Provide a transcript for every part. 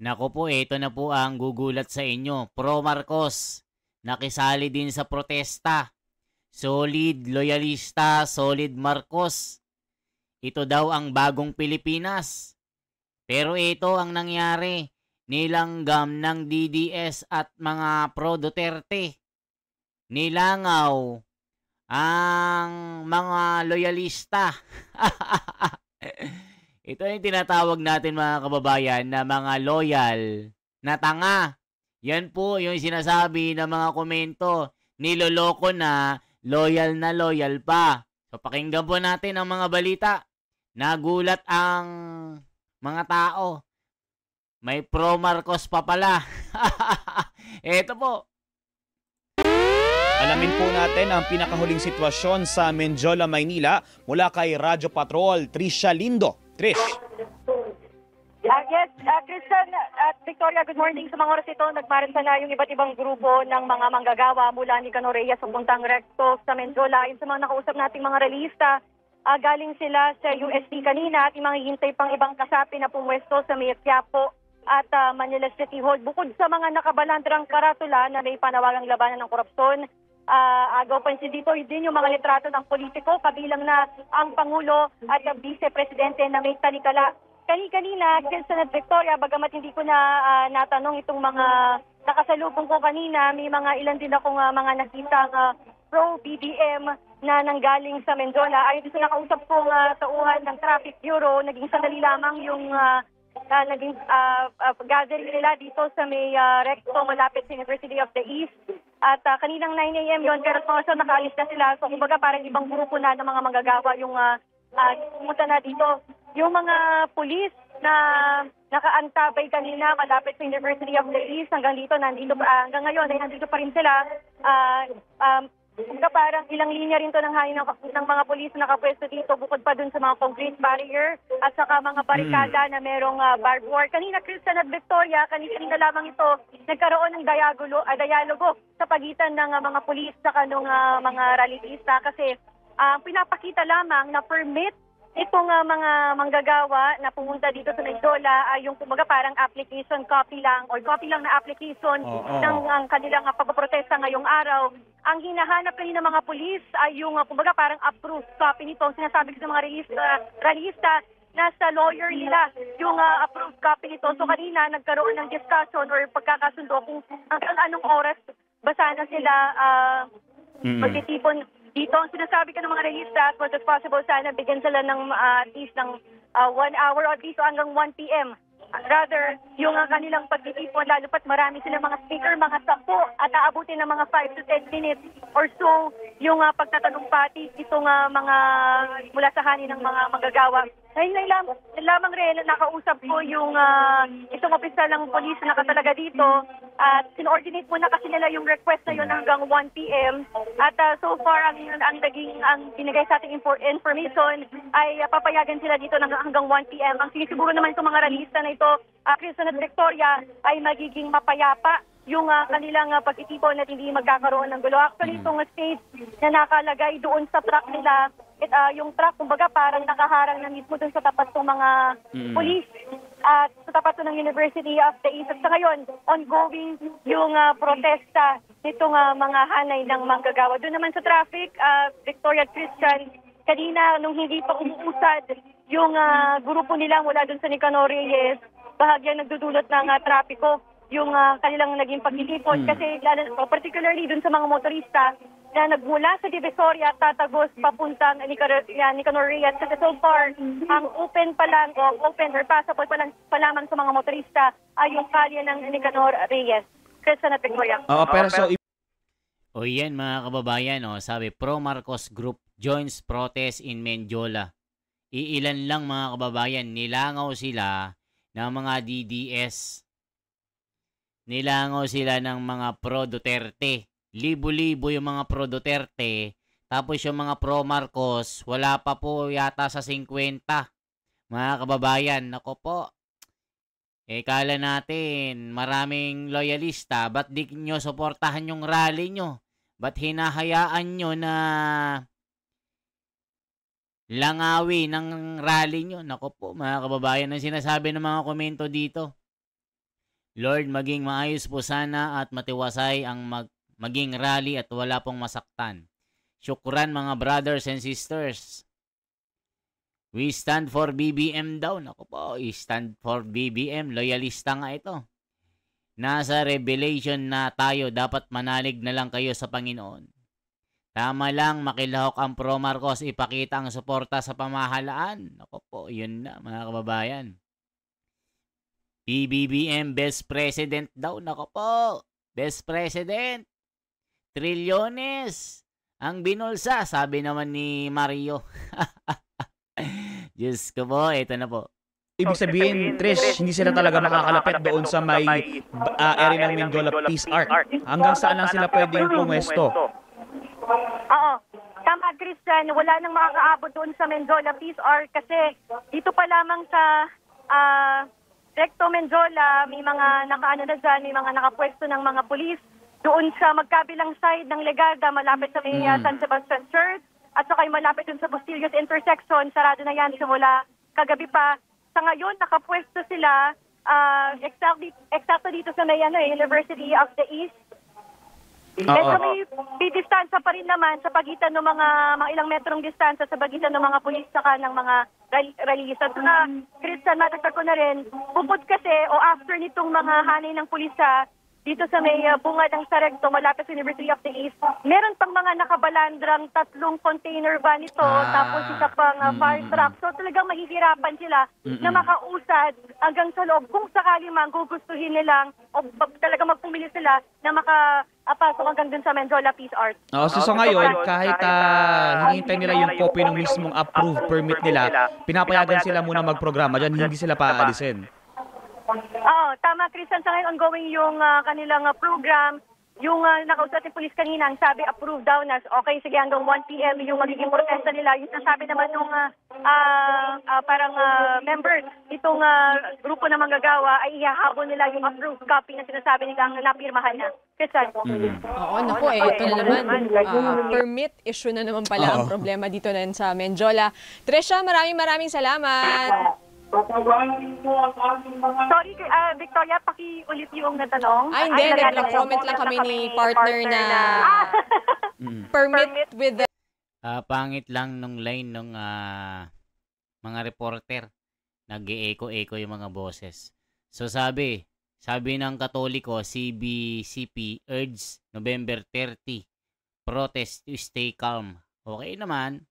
Naku po, ito na po ang gugulat sa inyo. Pro Marcos, nakisali din sa protesta. Solid loyalista, solid Marcos. Ito daw ang bagong Pilipinas. Pero ito ang nangyari. Nilanggam ng DDS at mga pro Duterte. Nilangaw ang mga loyalista. Ito yung tinatawag natin mga kababayan na mga loyal na tanga. Yan po yung sinasabi ng mga komento. Niloloko na loyal pa. So pakinggan po natin ang mga balita. Nagulat ang mga tao. May pro Marcos pa pala. Ito po. Alamin po natin ang pinakahuling sitwasyon sa Menjola, Maynila mula kay Radyo Patrol, Trisha Lindo. Trish. Yes, Christian at Victoria, good morning. Sa mga oras ito, nagmarcha na yung iba't ibang grupo ng mga manggagawa mula ni Nicanor Reyes sa puntang Recto sa Menjola. Ayon sa mga nakausap nating mga relista, galing sila sa UST kanina at hintay pang ibang kasapi na pumwesto sa May Quiapo at Manila City Hall. Bukod sa mga nakabalandrang karatula na may panawagang labanan ng korupsyon, agaw pansin dito din yung mga litrato ng politiko, kabilang na ang Pangulo at ang Vice Presidente na may talikala. Kanina, Christian at Victoria, bagamat hindi ko na natanong itong mga nakasalubong ko kanina, may mga ilan din akong mga nakita pro-BBM na nanggaling sa Menjola. Ayon sa nakausap kong tauhan ng Traffic Bureau, naging sandali lamang yung naging gathering nila dito sa may Recto malapit sa University of the East. At kaninang 9 a.m. yun, pero so nakaalis na sila. So kumbaga parang ibang grupo na ng mga manggagawa yung pumunta na dito. Yung mga pulis na nakaantabay kanina malapit sa University of the East hanggang dito, hanggang ngayon ay nandito pa rin sila. Kumbaga parang ilang linya rin to ng hangin ng mga pulis na nakapwesto dito bukod pa dun sa mga concrete barrier at saka mga barikada na merong barbed wire. Kanina, Christian at Victoria, kanina lamang ito, nagkaroon ng dialogo sa pagitan ng mga pulis saka ng mga rallyista kasi pinapakita lamang na permit itong mga manggagawa na pumunta dito sa Menjola ay yung kumbaga parang application copy lang na application ng ang kanilang pagpoprotesta ngayong araw. Ang hinahanap kanina mga pulis ay yung kumbaga parang approved copy nito. Sinasabi ko sa mga rallyista, nasa lawyer nila yung approved copy nito. So kanina nagkaroon ng discussion or pagkakasundo kung hanggang anong oras basa na sila magtitipon dito. Ang sinasabi ka ng mga rehista, as much as possible, sana bigyan sila ng at least ng 1 hour or at least hanggang 1 p.m. Rather, yung kanilang pagtitipon, lalo pat marami silang mga speaker, mga 10 at aabutin ng mga 5 to 10 minutes or so yung pagtatanong pati itong mga mula sa hanin ng mga manggagawa. Ngayon lamang rin nakausap ko yung itong opisyal ng polis na nakatalaga dito at sinoordinate mo na kasi nila yung request na yun hanggang 1 p.m. At so far ang binigay sa ating information ay papayagan sila dito hanggang 1 p.m. Ang sinisiguro naman itong mga rallyista na ito, Christian at Victoria, ay magiging mapayapa yung kanilang pagtitipon at hindi magkakaroon ng gulo. Actually, itong stage na nakalagay doon sa truck nila, yung truck, kumbaga parang nakaharang na mismo doon sa tapat ng mga police at sa tapat ng University of the East. At sa ngayon, ongoing yung protesta nitong mga hanay ng manggagawa. Doon naman sa traffic, Victoria Christian, kanina nung hindi pa umuusad yung grupo nila mula doon sa Nicanor Reyes, bahagyang nagdudulot ng trapiko yung kanilang naging pagtitipon kasi particularly dun sa mga motorista na nagmula sa Divisoria at tatagos papuntang Nicanor Reyes kasi so far ang open or passable pa lamang sa mga motorista ay yung kalye ng Nicanor Reyes. Christian at Victoria. O yan mga kababayan, sabi Pro Marcos Group joins protest in Menjola. Iilan lang mga kababayan, nilangaw sila ng mga DDS. Nilangaw sila ng mga pro Duterte. Libo-libo yung mga pro Duterte. Tapos yung mga pro Marcos, wala pa po yata sa 50. Mga kababayan, nako po. Kala natin, maraming loyalista. Ba't di nyo suportahan yung rally nyo? Ba't hinahayaan nyo na langawi ng rally nyo? Nako po, mga kababayan, ang sinasabi ng mga komento dito. Lord, maging maayos po sana at matiwasay ang maging rally at wala pong masaktan. Syukran mga brothers and sisters. We stand for BBM daw. Naku po, stand for BBM. Loyalista nga ito. Nasa revelation na tayo, dapat manalig na lang kayo sa Panginoon. Tama lang, makilahok ang Pro Marcos, ipakita ang suporta sa pamahalaan. Naku po, yun na mga kababayan. BBM Best President daw. Naku po, Best President. Trilyones ang binulsa, sabi naman ni Mario. Diyos ko po, ito na po. Ibig sabihin, Trish, hindi sila talaga makakalapit doon sa may area ng Mendiola Peace Arc. Hanggang saan lang sila pwedeng pumwesto? Oo. Tama, Christian. Wala nang makakaabot doon sa Mendiola Peace Arc kasi dito pa lamang sa Recto Mendiola, may mga nakaano na dyan, may mga nakapwesto ng mga pulis. Doon sa magkabilang side ng Legarda, malapit sa may San Sebastian Church, at saka malapit dun sa Bustillos Intersection, sarado na yan simula kagabi pa. Sa ngayon, nakapwesto sila exactly dito sa may University of the East. At sa may distansya pa rin naman sa pagitan ng mga ilang metrong distansya sa pagitan ng mga pulis saka ng mga rallyista. Christian, matagtag ko na rin, bukod kasi o after nitong mga hanay ng pulisa, dito sa may bungad ng Sarecto, malapit sa University of the East, meron pang mga nakabalandrang 3 container van ito, tapos isa pang fire truck. So talagang mahihirapan sila na makausad hanggang sa loob. Kung sakali man gugustuhin nilang o talagang magpumili sila na makapasok hanggang dun sa Mendiola Peace Arc. So ngayon, kahit hinihintay nila yung copy ng mismong approved permit nila, pinapayagan sila muna magprograma dyan, hindi sila paalisin. Oo, tama, Christian. Sa ngayon, ongoing yung kanilang program. Yung nakausap ng police kanina, ang sabi, approved daw na, okay, sige, hanggang 1 p.m. yung magiging protesta nila. Yung sabi naman nung parang members, itong grupo na manggagawa, ay ihahabol nila yung approved copy na sinasabi nilang napirmahan na. Christian. Oo, naku, ito na naman. Permit issue na naman pala ang problema dito na sa Mendiola. Trisha, maraming salamat. Sorry, Victoria, pakiulit yung natanong. Hindi. Nag-comment lang kami ni partner na permit with the... Pangit lang nung line ng mga reporter. Nag-e-echo yung mga boses. So sabi ng Katoliko, CBCP urges November 30, protest to stay calm. Okay naman,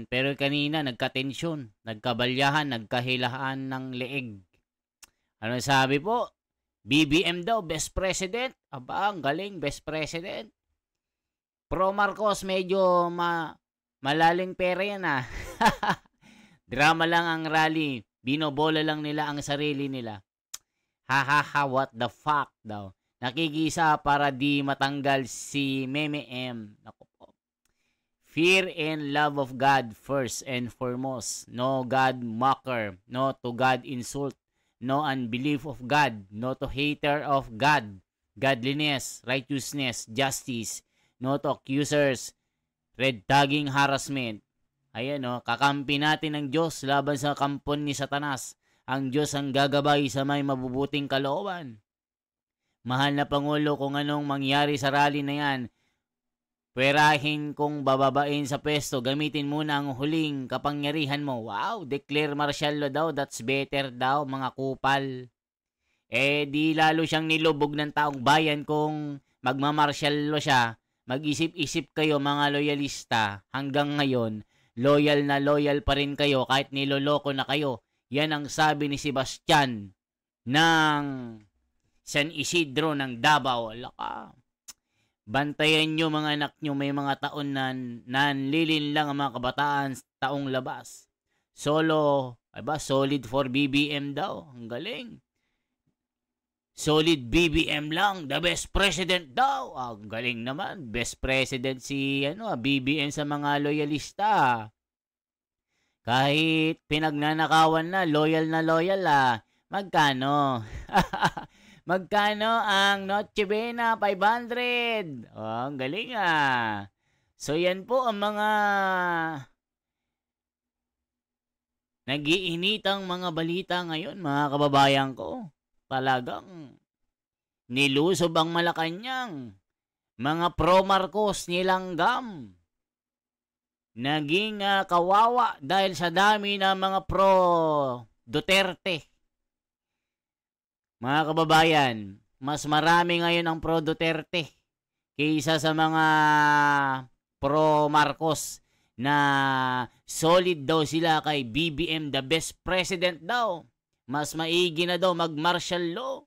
pero kanina nagka-tensyon, nagkabalyahan, nagkahilahan ng leeg. Ano sabi po? BBM daw, best president. Aba, ang galing, best president. Pro Marcos, medyo malaling pera yan Drama lang ang rally. Binobola lang nila ang sarili nila. What the fuck daw. Nakikisa para di matanggal si Meme M. Naku po. Fear and love of God first and foremost. No God mocker. No to God insult. No unbelief of God. No to hater of God. Godliness, righteousness, justice. No to accusers. Red tagging harassment. Ayan kakampi natin ng Diyos laban sa kampon ni Satanas. Ang Diyos ang gagabay sa may mabubuting kalooban. Mahal na Pangulo, kung anong mangyari sa rally na yan, pwerahin kong bababain sa pwesto, gamitin muna ang huling kapangyarihan mo. Wow, declare martial law daw, that's better daw, mga kupal. Di lalo siyang nilubog ng taong bayan kung magmamartial law siya. Mag-isip-isip kayo mga loyalista, hanggang ngayon, loyal na loyal pa rin kayo kahit niloloko na kayo. Yan ang sabi ni Sebastian ng San Isidro ng Davao. Laka. Bantayan nyo mga anak nyo, may mga taon na nanlilin lang ang mga kabataan taong labas. Solid for BBM daw. Ang galing. Solid BBM lang. The best president daw. Ang galing naman. Best president si BBM sa mga loyalista. Kahit pinagnanakawan na loyal magkano? Magkano ang Noche Buena? 500. Ang galing So yan po ang mga nag-iinitang mga balita ngayon, mga kababayan ko. Talagang nilusob ang Malacanang. Mga pro-Marcos nilanggam. Naging kawawa dahil sa dami ng mga pro-Duterte. Mga kababayan, mas marami ngayon ang pro-Duterte kaysa sa mga pro-Marcos na solid daw sila kay BBM, the best president daw. Mas maigi na daw mag-martial law.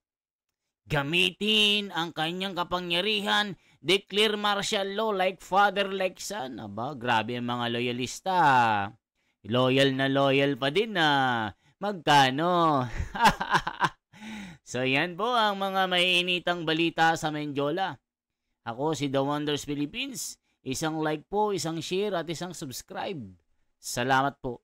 Gamitin ang kanyang kapangyarihan, declare martial law like father, like son. Aba, grabe ang mga loyalista. Loyal na loyal pa din na. Magkano? So yan po ang mga maiinitang balita sa Menjola. Ako si The Wonders Philippines. Isang like po, isang share at isang subscribe. Salamat po.